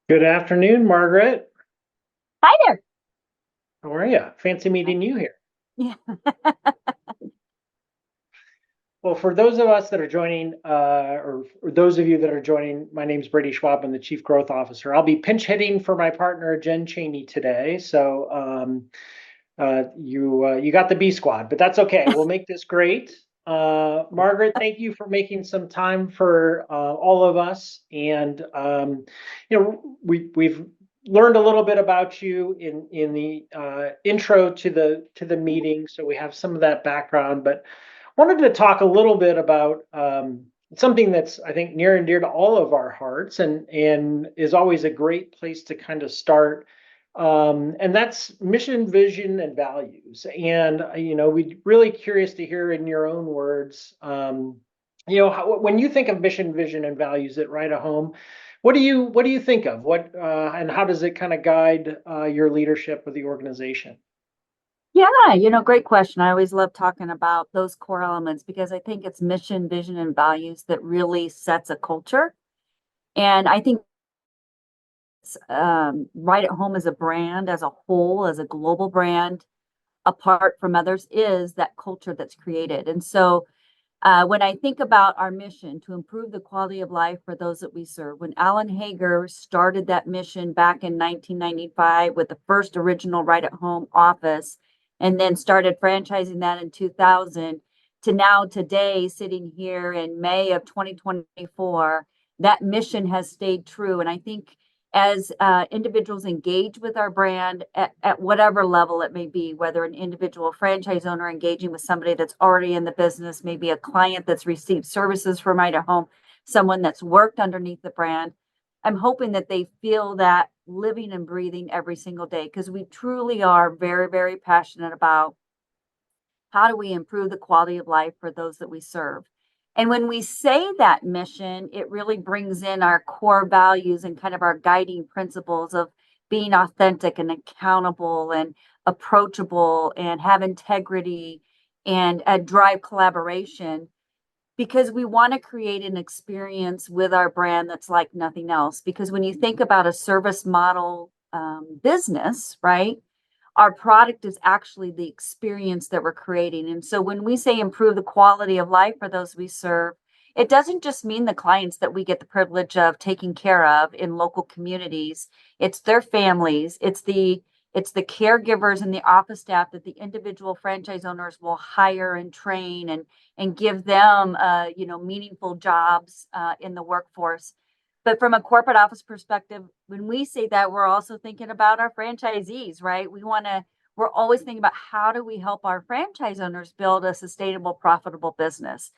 Good afternoon, Margaret. Hi there. How are you? Fancy meeting you here. Yeah. Well, for those of us that are joining, or those of you that are joining, my name's Brady Schwab. I'm the Chief Growth Officer. I'll be pinch hitting for my partner, Jen Cheney, today. So you got the B squad, but that's okay. We'll make this great. Margaret, thank you for making some time for all of us. And we've learned a little bit about you in the intro to the meeting, so we have some of that background. But wanted to talk a little bit about something that's, I think, near and dear to all of our hearts, and is always a great place to kind of start. And that's mission, vision, and values. And we'd really curious to hear in your own words. When you think of mission, vision, and values at Right at Home, what do you think of? And how does it kind of guide your leadership of the organization? Yeah, great question. I always love talking about those core elements because I think it's mission, vision, and values that really sets a culture. And I think Right at Home as a brand, as a whole, as a global brand, apart from others, is that culture that's created. And so when I think about our mission to improve the quality of life for those that we serve, when Alan Hager started that mission back in 1995 with the first original Right at Home office, and then started franchising that in 2000 to now today, sitting here in May of 2024, that mission has stayed true. And I think as individuals engage with our brand at whatever level it may be, whether an individual franchise owner engaging with somebody that's already in the business, maybe a client that's received services from Right at Home, someone that's worked underneath the brand, I'm hoping that they feel that living and breathing every single day because we truly are very, very passionate about how do we improve the quality of life for those that we serve. And when we say that mission, it really brings in our core values and kind of our guiding principles of being authentic and accountable and approachable and have integrity and drive collaboration because we want to create an experience with our brand that's like nothing else. Because when you think about a service model business, right? Our product is actually the experience that we're creating. And so when we say improve the quality of life for those we serve, it doesn't just mean the clients that we get the privilege of taking care of in local communities. It's their families, it's the caregivers and the office staff that the individual franchise owners will hire and train and give them meaningful jobs in the workforce. But from a corporate office perspective, when we say that, we're also thinking about our franchisees, right? We're always thinking about how do we help our franchise owners build a sustainable, profitable business?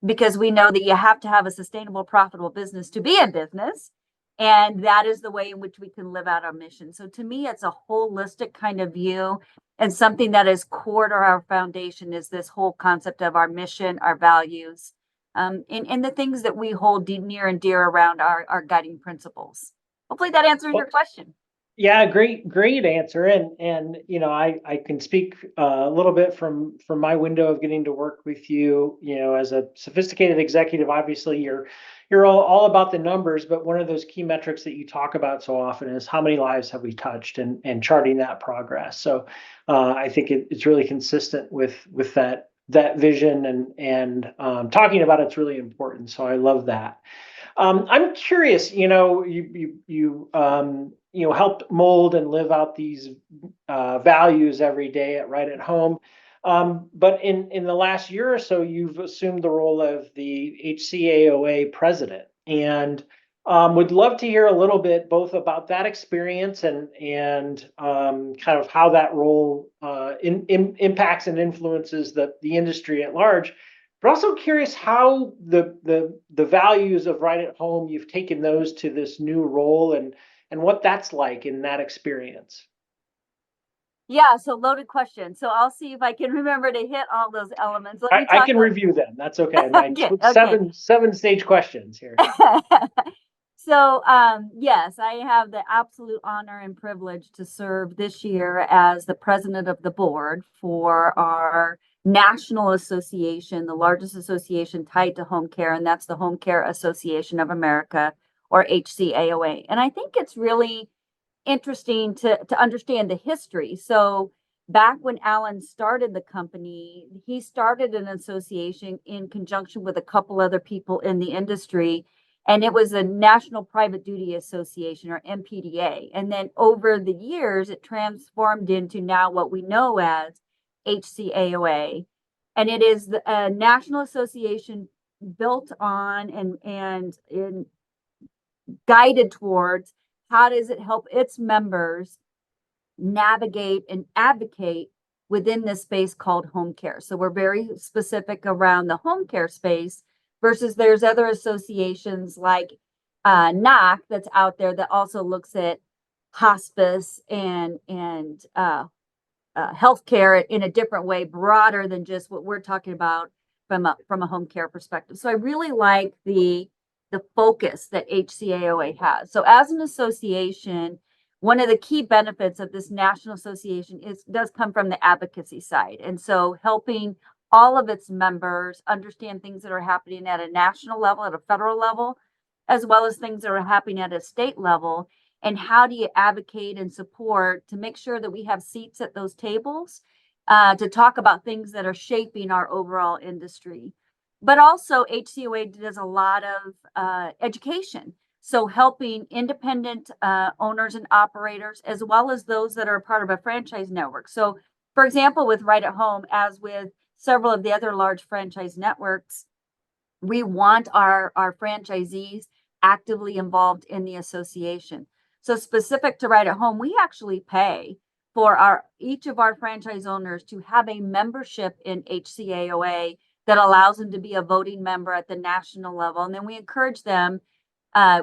Because we know that you have to have a sustainable, profitable business to be in business. And that is the way in which we can live out our mission. So to me, it's a holistic kind of view. And something that is core to our foundation is this whole concept of our mission, our values, and the things that we hold near and dear around our guiding principles. Hopefully that answers your Well, question. yeah, great answer. And I can speak a little bit from my window of getting to work with you. As a sophisticated executive, obviously you're all about the numbers, but one of those key metrics that you talk about so often is how many lives have we touched, and charting that progress. So I think it's really consistent with that vision, and talking about it's really important. So I love that. I'm curious, you helped mold and live out these values every day at Right at Home. But in the last year or so, you've assumed the role of the HCAOA president, and would love to hear a little bit both about that experience and kind of how that role impacts and influences the industry at large. But also curious how the values of Right at Home, you've taken those to this new role, and what that's like in that experience. Yeah, so loaded question. So I'll see if I can remember to hit all those elements. Let me I talk. can review them. That's okay. My Okay, okay. seven stage questions here. So, yes, I have the absolute honor and privilege to serve this year as the president of the board for our national association, the largest association tied to home care, and that's the Home Care Association of America, or HCAOA. And I think it's really interesting to understand the history. So back when Alan started the company, he started an association in conjunction with a couple other people in the industry. And it was a National Private Duty Association, or NPDA. And then over the years, it transformed into now what we know as HCAOA. And it is a national association built on and guided towards how does it help its members navigate and advocate within this space called home care. So we're very specific around the home care space versus there's other associations like NOC that's out there that also looks at hospice and healthcare in a different way, broader than just what we're talking about from a home care perspective. So I really like the focus that HCAOA has. So as an association, one of the key benefits of this national association does come from the advocacy side. And so helping all of its members understand things that are happening at a national level, at a federal level, as well as things that are happening at a state level. And how do you advocate and support to make sure that we have seats at those tables to talk about things that are shaping our overall industry? But also HCOA does a lot of education. So helping independent owners and operators, as well as those that are part of a franchise network. So for example, with Right at Home, as with several of the other large franchise networks, we want our franchisees actively involved in the association. So specific to Right at Home, we actually pay for each of our franchise owners to have a membership in HCAOA that allows them to be a voting member at the national level. And then we encourage them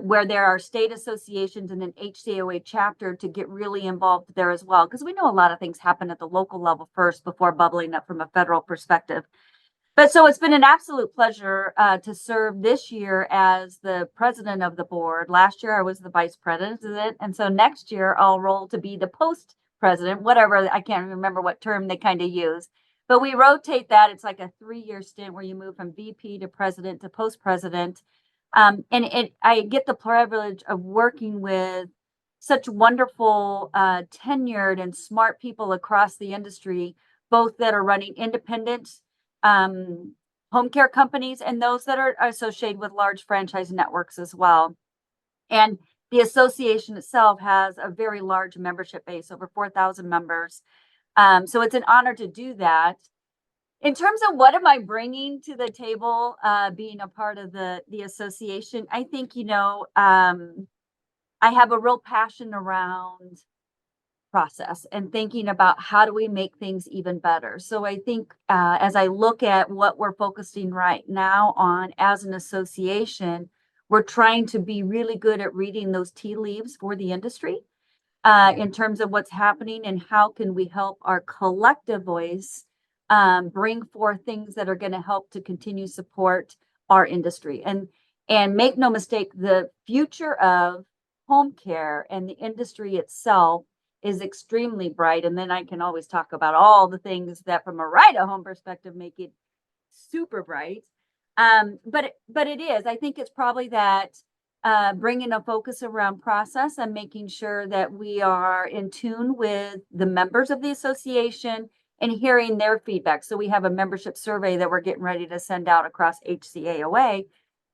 where there are state associations and an HCAOA chapter to get really involved there as well. Because we know a lot of things happen at the local level first before bubbling up from a federal perspective. But so it's been an absolute pleasure to serve this year as the president of the board. Last year I was the vice president. And so next year I'll roll to be the post president, whatever, I can't remember what term they kind of use. But we rotate that. It's like a 3-year stint where you move from VP to president to post president. I get the privilege of working with such wonderful, tenured and smart people across the industry, both that are running independent home care companies and those that are associated with large franchise networks as well. And the association itself has a very large membership base, over 4,000 members. So it's an honor to do that. In terms of what am I bringing to the table, being a part of the association, I think, I have a real passion around process and thinking about how do we make things even better. So I think as I look at what we're focusing right now on as an association, we're trying to be really good at reading those tea leaves for the industry in terms of what's happening and how can we help our collective voice bring forth things that are going to help to continue support our industry. And make no mistake, the future of home care and the industry itself is extremely bright. And then I can always talk about all the things that from a right at home perspective make it super bright. But it is, I think it's probably that bringing a focus around process and making sure that we are in tune with the members of the association and hearing their feedback. So we have a membership survey that we're getting ready to send out across HCAOA,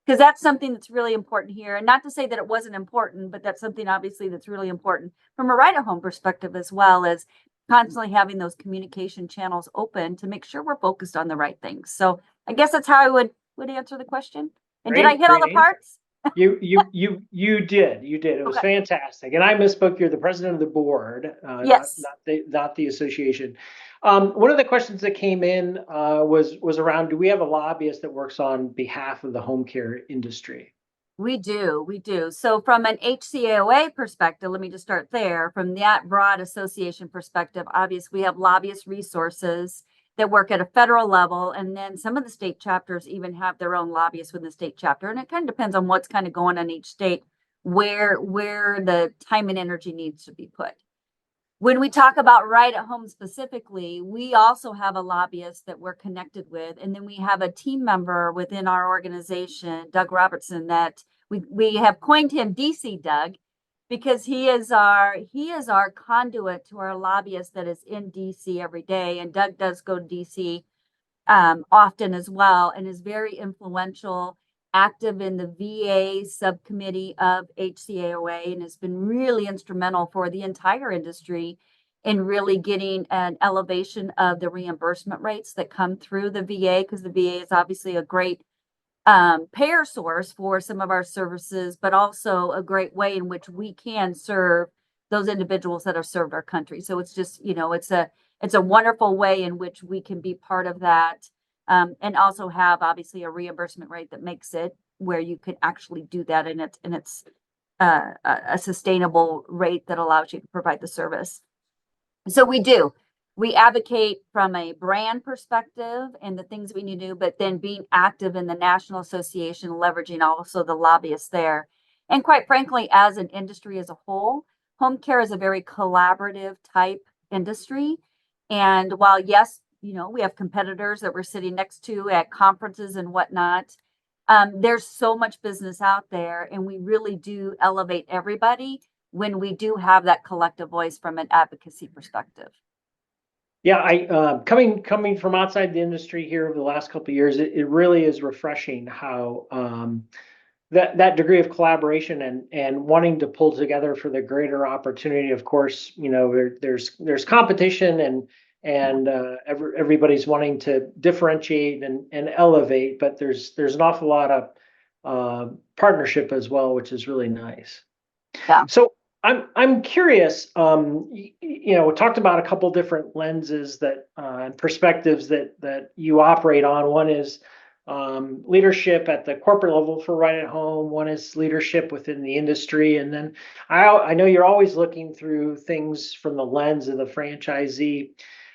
because that's something that's really important here. And not to say that it wasn't important, but that's something obviously that's really important from a right at home perspective, as well as constantly having those communication channels open to make sure we're focused on the right things. So I guess that's how I would answer the question. And did I hit all the parts? You did. It was fantastic. And I misspoke. You're the president of the board, yes, not the association. One of the questions that came in was around, do we have a lobbyist that works on behalf of the home care industry? We do. So from an HCAOA perspective, let me just start there. From that broad association perspective, obviously we have lobbyist resources that work at a federal level. And then some of the state chapters even have their own lobbyists within the state chapter. And it kind of depends on what's kind of going on in each state, where the time and energy needs to be put. When we talk about right at home specifically, we also have a lobbyist that we're connected with. And then we have a team member within our organization, Doug Robertson, that We have coined him DC Doug because he is our conduit to our lobbyist that is in DC every day. And Doug does go to DC often as well, and is very influential, active in the VA subcommittee of HCAOA, and has been really instrumental for the entire industry in really getting an elevation of the reimbursement rates that come through the VA, because the VA is obviously a great payer source for some of our services, but also a great way in which we can serve those individuals that have served our country. So it's just, it's a wonderful way in which we can be part of that, and also have obviously a reimbursement rate that makes it where you can actually do that, and it's a sustainable rate that allows you to provide the service. So we advocate from a brand perspective and the things we need to do, but then being active in the National Association, leveraging also the lobbyists there. And quite frankly, as an industry as a whole, home care is a very collaborative type industry. And while, yes, we have competitors that we're sitting next to at conferences and whatnot, there's so much business out there, and we really do elevate everybody when we do have that collective voice from an advocacy perspective. Yeah, I coming from outside the industry here over the last couple of years, it really is refreshing how that degree of collaboration and wanting to pull together for the greater opportunity. Of course, there's competition and everybody's wanting to differentiate and elevate, but there's an awful lot of partnership as well, which is really nice. Yeah. So I'm curious. We talked about a couple different lenses and perspectives that you operate on. One is leadership at the corporate level for Right at Home. One is leadership within the industry, and then I know you're always looking through things from the lens of the franchisee.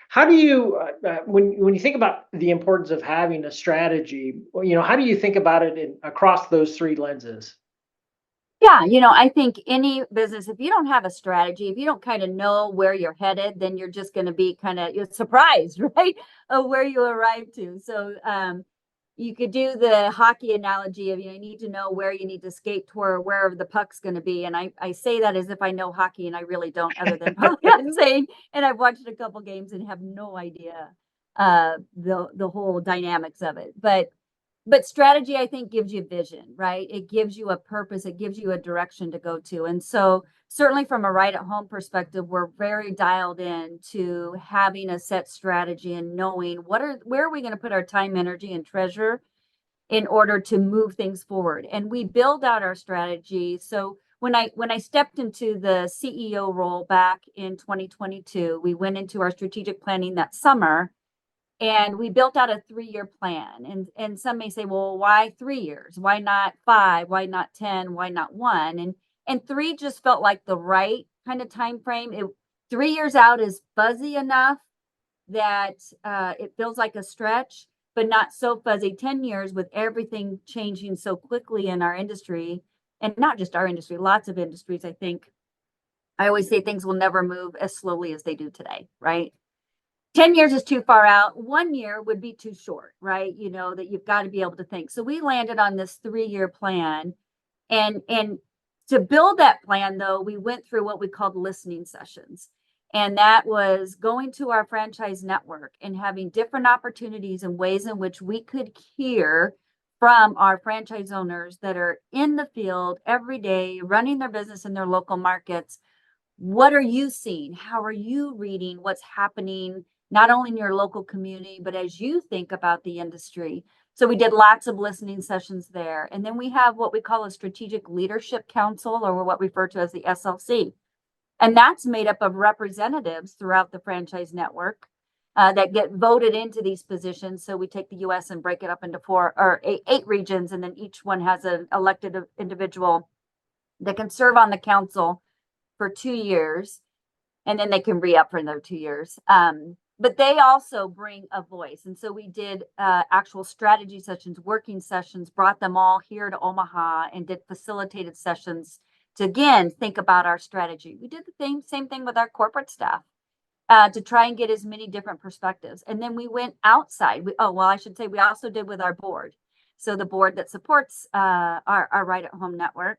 How do you, when you think about the importance of having a strategy, how do you think about it across those three lenses? Yeah, I think any business, if you don't have a strategy, if you don't kind of know where you're headed, then you're just going to be kind of surprised, right, of where you arrive to. So you could do the hockey analogy of, you need to know where you need to skate toward, where the puck's going to be. And I say that as if I know hockey, and I really don't, other than probably I'm saying, and I've watched a couple games and have no idea the whole dynamics of it. But strategy, I think, gives you vision, right? It gives you a purpose. It gives you a direction to go to. And so certainly from a Right at Home perspective, we're very dialed in to having a set strategy and knowing where are we going to put our time, energy, and treasure in order to move things forward. And we build out our strategy. So when I stepped into the CEO role back in 2022, we went into our strategic planning that summer. And we built out a 3-year plan. And some may say, well, why 3 years? Why not 5? Why not 10? Why not 1? And 3 just felt like the right kind of time frame. 3 years out is fuzzy enough that it feels like a stretch, but not so fuzzy. 10 years with everything changing so quickly in our industry, and not just our industry, lots of industries, I think. I always say things will never move as slowly as they do today, right? 10 years is too far out. 1 year would be too short, right? That you've got to be able to think. So we landed on this 3-year plan. And to build that plan, though, we went through what we called listening sessions. And that was going to our franchise network and having different opportunities and ways in which we could hear from our franchise owners that are in the field every day, running their business in their local markets. What are you seeing? How are you reading what's happening, not only in your local community, but as you think about the industry? So we did lots of listening sessions there. And then we have what we call a strategic leadership council, or what we refer to as the SLC. And that's made up of representatives throughout the franchise network that get voted into these positions. So we take the US and break it up into 4 or 8 regions, and then each one has an elected individual that can serve on the council for 2 years, and then they can re-up for another 2 years. But they also bring a voice. And so we did actual strategy sessions, working sessions, brought them all here to Omaha and did facilitated sessions to, again, think about our strategy. We did the same thing with our corporate staff to try and get as many different perspectives. And then we went outside. I should say we also did with our board. So the board that supports our Right at Home network.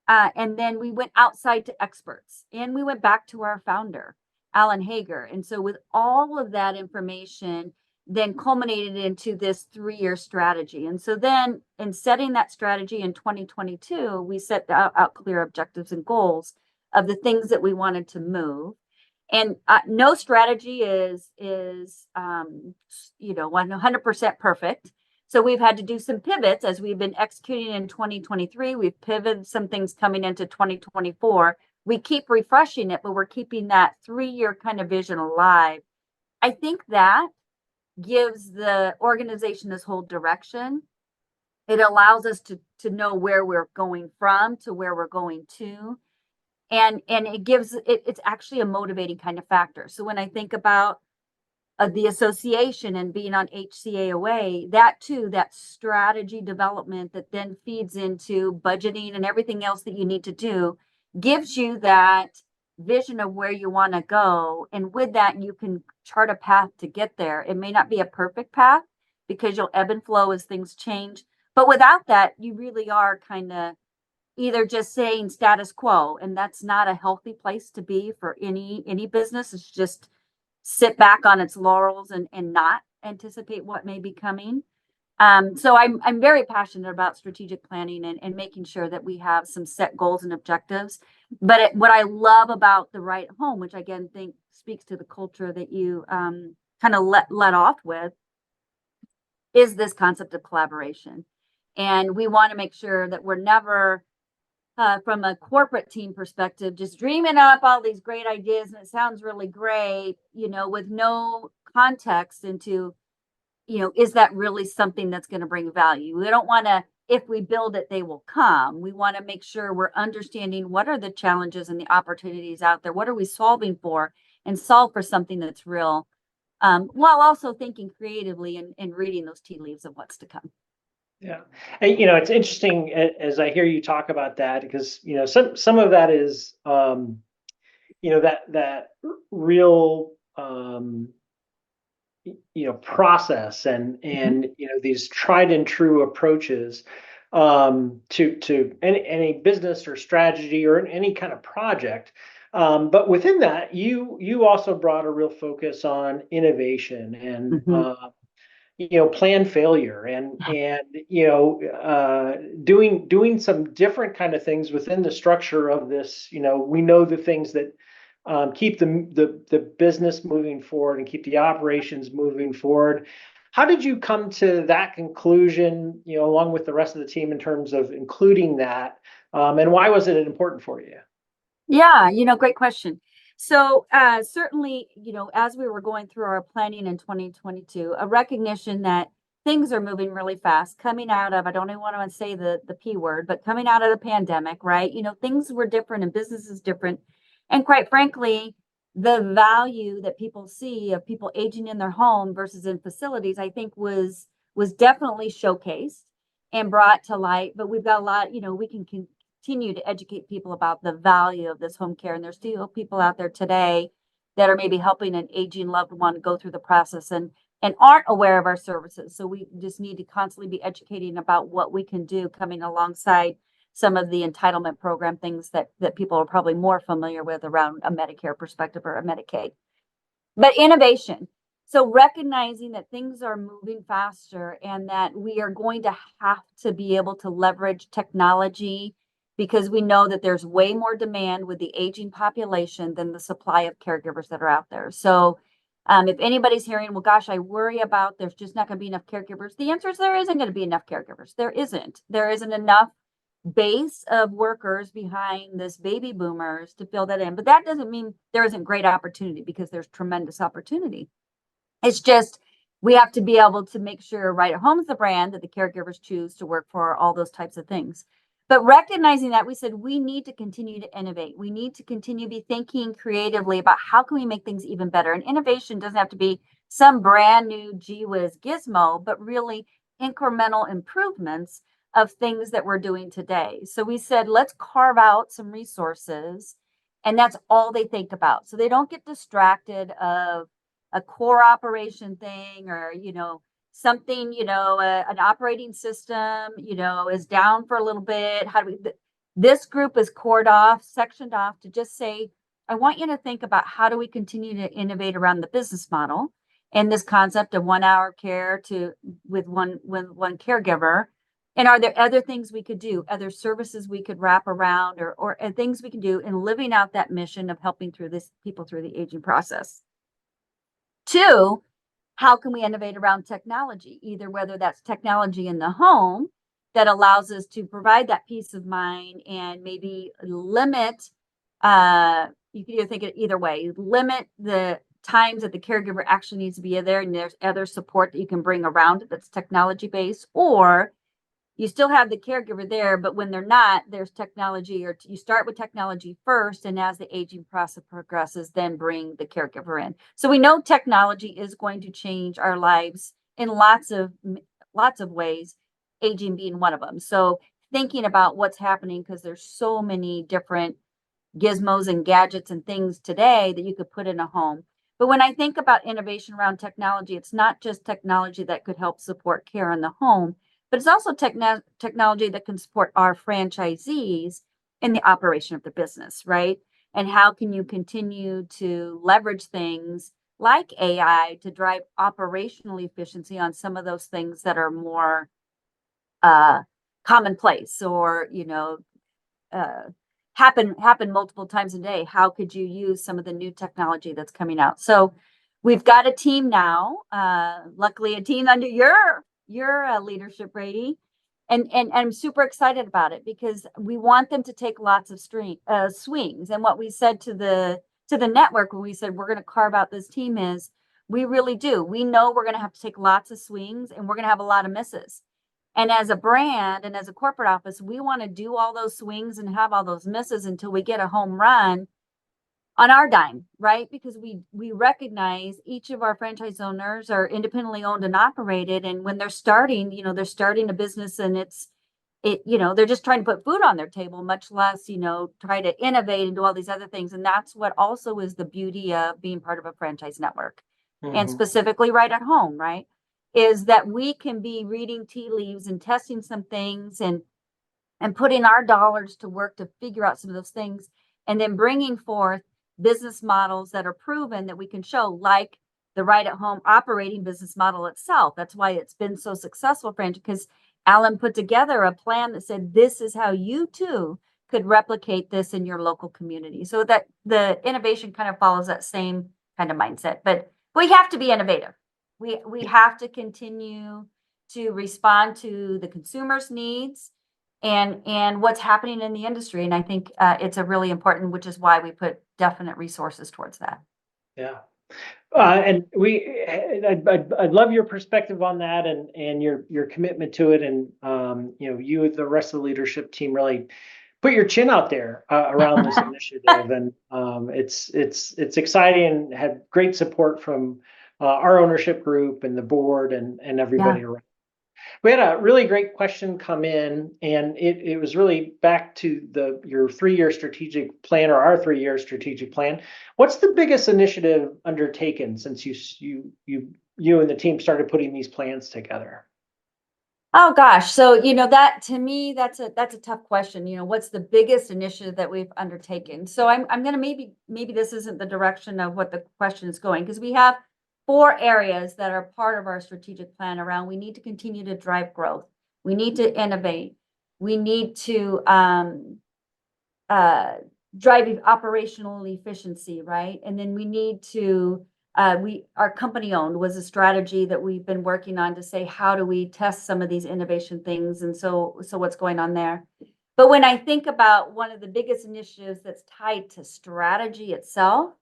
And then we went outside to experts, and we went back to our founder, Alan Hager. And so with all of that information, then culminated into this 3-year strategy. And so then in setting that strategy in 2022, we set out clear objectives and goals of the things that we wanted to move. And no strategy is 100% perfect. So we've had to do some pivots as we've been executing in 2023. We've pivoted some things coming into 2024. We keep refreshing it, but we're keeping that 3-year kind of vision alive. I think that gives the organization this whole direction. It allows us to know where we're going from to where we're going to. And it gives it's actually a motivating kind of factor. So when I think about the association and being on HCAOA, that too, that strategy development that then feeds into budgeting and everything else that you need to do, gives you that vision of where you want to go. And with that, you can chart a path to get there. It may not be a perfect path because you'll ebb and flow as things change. But without that, you really are kind of either just saying status quo, and that's not a healthy place to be for any business. It's just sit back on its laurels and not anticipate what may be coming. So I'm very passionate about strategic planning and making sure that we have some set goals and objectives. But what I love about the Right Home, which I again think speaks to the culture that you kind of let off with, is this concept of collaboration. And we want to make sure that we're never from a corporate team perspective, just dreaming up all these great ideas and it sounds really great, with no context into, is that really something that's going to bring value? We don't want to, if we build it, they will come. We want to make sure we're understanding what are the challenges and the opportunities out there. What are we solving for, and solve for something that's real, while also thinking creatively and reading those tea leaves of what's to come. Yeah. And, it's interesting as I hear you talk about that, because, some of that is, that real, process and these tried and true approaches to any business or strategy or any kind of project. But within that, you also brought a real focus on innovation and plan failure and doing some different kind of things within the structure of this. We know the things that keep the business moving forward and keep the operations moving forward. How did you come to that conclusion, along with the rest of the team, in terms of including that, and why was it important for you? Yeah, great question. So certainly, as we were going through our planning in 2022, a recognition that things are moving really fast, coming out of, I don't even want to say the P word, but coming out of the pandemic, right? Things were different and business is different. And quite frankly, the value that people see of people aging in their home versus in facilities, I think was definitely showcased and brought to light. But we've got a lot, we can continue to educate people about the value of this home care. And there's still people out there today that are maybe helping an aging loved one go through the process and aren't aware of our services. So we just need to constantly be educating about what we can do, coming alongside some of the entitlement program things that people are probably more familiar with around a Medicare perspective or a Medicaid. But innovation. So recognizing that things are moving faster and that we are going to have to be able to leverage technology, because we know that there's way more demand with the aging population than the supply of caregivers that are out there. So if anybody's hearing, well, gosh, I worry about there's just not going to be enough caregivers. The answer is there isn't going to be enough caregivers. There isn't enough base of workers behind this baby boomers to fill that in. But that doesn't mean there isn't great opportunity, because there's tremendous opportunity. It's just we have to be able to make sure Right at Home is the brand that the caregivers choose to work for, all those types of things. But recognizing that, we said we need to continue to innovate. We need to continue to be thinking creatively about how can we make things even better. And innovation doesn't have to be some brand new gee whiz gizmo, but really incremental improvements of things that we're doing today. So we said, let's carve out some resources, and that's all they think about. So they don't get distracted of a core operation thing or, something, an operating system, is down for a little bit. How do we, this group is sectioned off to just say, I want you to think about how do we continue to innovate around the business model and this concept of 1 hour care with one caregiver. And are there other things we could do, other services we could wrap around, or things we can do in living out that mission of helping people through the aging process? 2, how can we innovate around technology, either whether that's technology in the home that allows us to provide that peace of mind and maybe limit, you can either think it either way, limit the times that the caregiver actually needs to be there, and there's other support that you can bring around it that's technology based, or you still have the caregiver there, but when they're not, there's technology, or you start with technology first, and as the aging process progresses, then bring the caregiver in. So we know technology is going to change our lives in lots of ways, aging being one of them. So thinking about what's happening, because there's so many different gizmos and gadgets and things today that you could put in a home. But when I think about innovation around technology, it's not just technology that could help support care in the home, but it's also technology that can support our franchisees in the operation of the business, right? And how can you continue to leverage things like AI to drive operational efficiency on some of those things that are more commonplace, or happen multiple times a day? How could you use some of the new technology that's coming out? So we've got a team now, luckily a team under your leadership, Brady, and I'm super excited about it, because we want them to take lots of swings. And what we said to the network when we said we're going to carve out this team is, we really do. We know we're going to have to take lots of swings, and we're going to have a lot of misses. And as a brand and as a corporate office, we want to do all those swings and have all those misses until we get a home run on our dime, right? Because we recognize each of our franchise owners are independently owned and operated. And when they're starting, they're starting a business, and they're just trying to put food on their table, much less, try to innovate and do all these other things. And that's what also is the beauty of being part of a franchise network. Mm-hmm. And specifically right at home, right? Is that we can be reading tea leaves and testing some things and putting our dollars to work to figure out some of those things, and then bringing forth business models that are proven that we can show, like the right at home operating business model itself. That's why it's been so successful, Fran, because Alan put together a plan that said, this is how you too could replicate this in your local community. So that the innovation kind of follows that same kind of mindset. But we have to be innovative. We have to continue to respond to the consumer's needs and what's happening in the industry. And I think it's a really important, which is why we put definite resources towards that. Yeah. And I'd love your perspective on that, and your commitment to it. And, you and the rest of the leadership team really put your chin out there around this initiative. And it's exciting, and had great support from our ownership group and the board and everybody around. We had a really great question come in, and it was really back to your 3-year strategic plan, or our 3-year strategic plan. What's the biggest initiative undertaken since you and the team started putting these plans together? Oh gosh, so that, to me, that's a tough question. What's the biggest initiative that we've undertaken? So I'm gonna maybe this isn't the direction of what the question is going, because we have 4 areas that are part of our strategic plan around. We need to continue to drive growth. We need to innovate. We need to drive operational efficiency, right? And then we need to, our company owned was a strategy that we've been working on to say, how do we test some of these innovation things? And so what's going on there? But when I think about one of the biggest initiatives that's tied to strategy itself,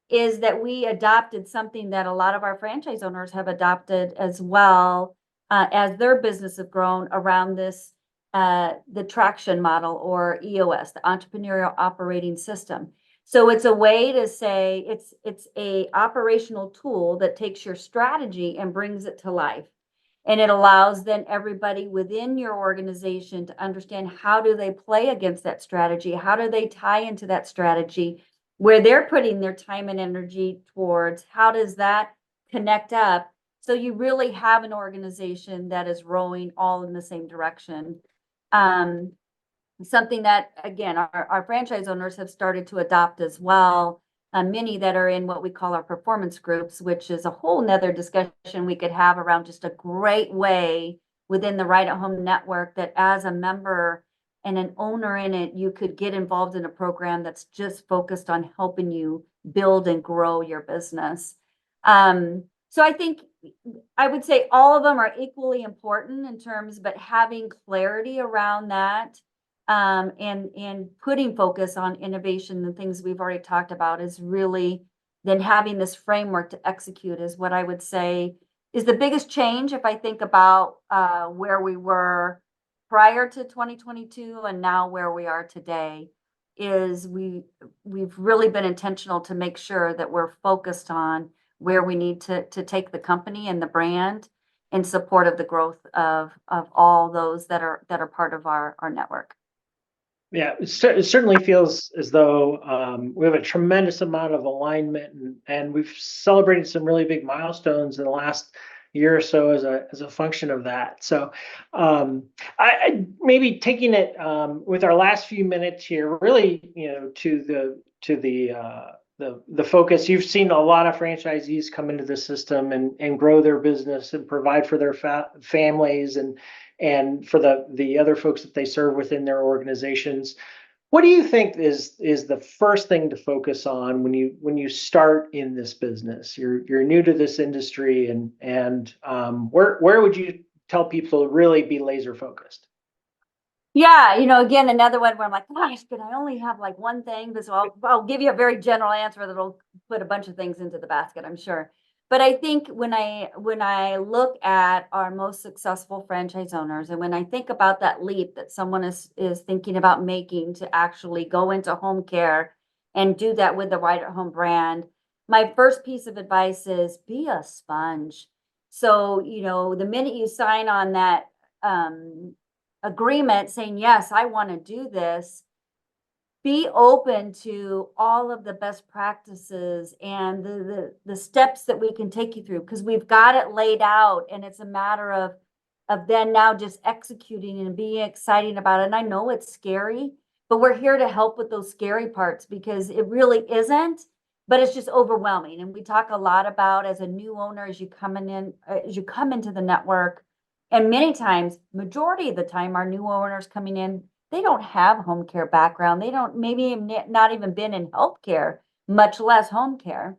is that we adopted something that a lot of our franchise owners have adopted as well, as their business have grown around this, the traction model, or EOS, the Entrepreneurial Operating System. So it's a way to say it's a operational tool that takes your strategy and brings it to life. And it allows then everybody within your organization to understand, how do they play against that strategy? How do they tie into that strategy? Where they're putting their time and energy towards, how does that connect up So you really have an organization that is rowing all in the same direction. Something that, again, our franchise owners have started to adopt as well. Many that are in what we call our performance groups, which is a whole nother discussion we could have around just a great way within the Right at Home network that as a member and an owner in it, you could get involved in a program that's just focused on helping you build and grow your business. So I think I would say all of them are equally important in terms, but having clarity around that, and putting focus on innovation, the things we've already talked about, is really then having this framework to execute is what I would say is the biggest change. If I think about where we were prior to 2022 and now where we are today, is we've really been intentional to make sure that we're focused on where we need to take the company and the brand in support of the growth of all those that are part of our network. Yeah, it certainly feels as though we have a tremendous amount of alignment, and we've celebrated some really big milestones in the last year or so as a function of that. So I maybe taking it with our last few minutes here, really, to the focus. You've seen a lot of franchisees come into the system and grow their business and provide for their families and for the other folks that they serve within their organizations. What do you think is the first thing to focus on when you start in this business? You're new to this industry, and where would you tell people to really be laser focused? Yeah, again, another one where I'm like, gosh, can I only have like one thing? So I'll give you a very general answer that'll put a bunch of things into the basket, I'm sure. But I think when I look at our most successful franchise owners, and when I think about that leap that someone is thinking about making to actually go into home care and do that with the Right at Home brand, my first piece of advice is be a sponge. So, the minute you sign on that agreement saying, yes, I want to do this, be open to all of the best practices and the steps that we can take you through, because we've got it laid out, and it's a matter of then now just executing and being excited about it. And I know it's scary, but we're here to help with those scary parts, because it really isn't, but it's just overwhelming. And we talk a lot about, as a new owner, as you come into the network, and many times, majority of the time, our new owners coming in, they don't have home care background. They don't, maybe not even been in healthcare, much less home care.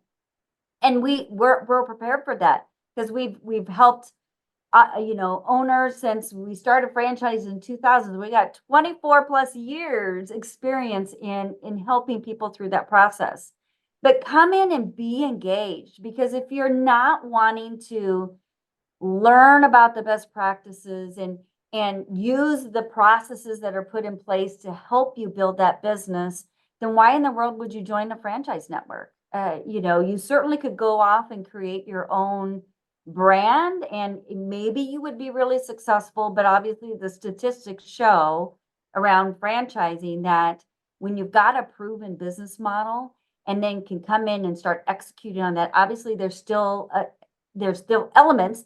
And we're prepared for that, because we've helped owners since we started franchise in 2000. We got 24 plus years experience in helping people through that process. But come in and be engaged, because if you're not wanting to learn about the best practices and use the processes that are put in place to help you build that business, then why in the world would you join a franchise network? You certainly could go off and create your own brand, and maybe you would be really successful. But obviously the statistics show around franchising that when you've got a proven business model and then can come in and start executing on that, obviously there's elements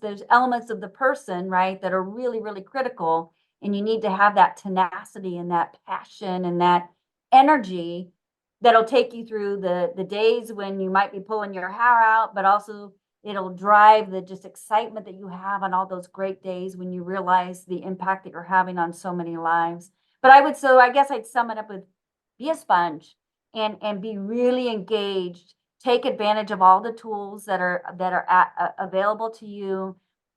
of the person, right, that are really, really critical. And you need to have that tenacity and that passion and that energy that'll take you through the days when you might be pulling your hair out, but also it'll drive the just excitement that you have on all those great days when you realize the impact that you're having on so many lives. But I guess I'd sum it up with be a sponge and be really engaged. Take advantage of all the tools that are available to you.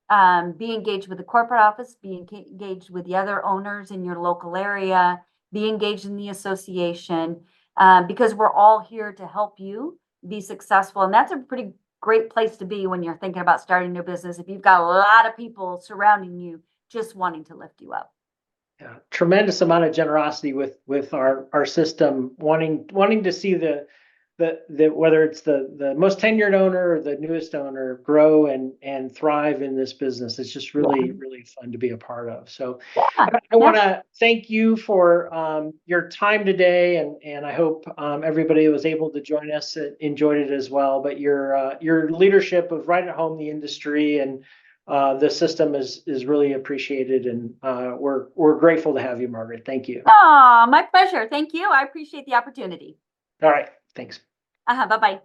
Be engaged with the corporate office. Be engaged with the other owners in your local area. Be engaged in the association, because we're all here to help you be successful. And that's a pretty great place to be when you're thinking about starting a business, if you've got a lot of people surrounding you just wanting to lift you up. Yeah, tremendous amount of generosity with our system, wanting to see the whether it's the most tenured owner or the newest owner grow and thrive in this business. It's just really, really fun to be a part of. So I want to thank you for your time today, and I hope everybody was able to join us and enjoyed it as well. But your leadership of right at home the industry and the system is really appreciated, and we're grateful to have you, Margaret. Thank you. Oh, my pleasure. Thank you. I appreciate the opportunity. All right. Thanks. Bye-bye.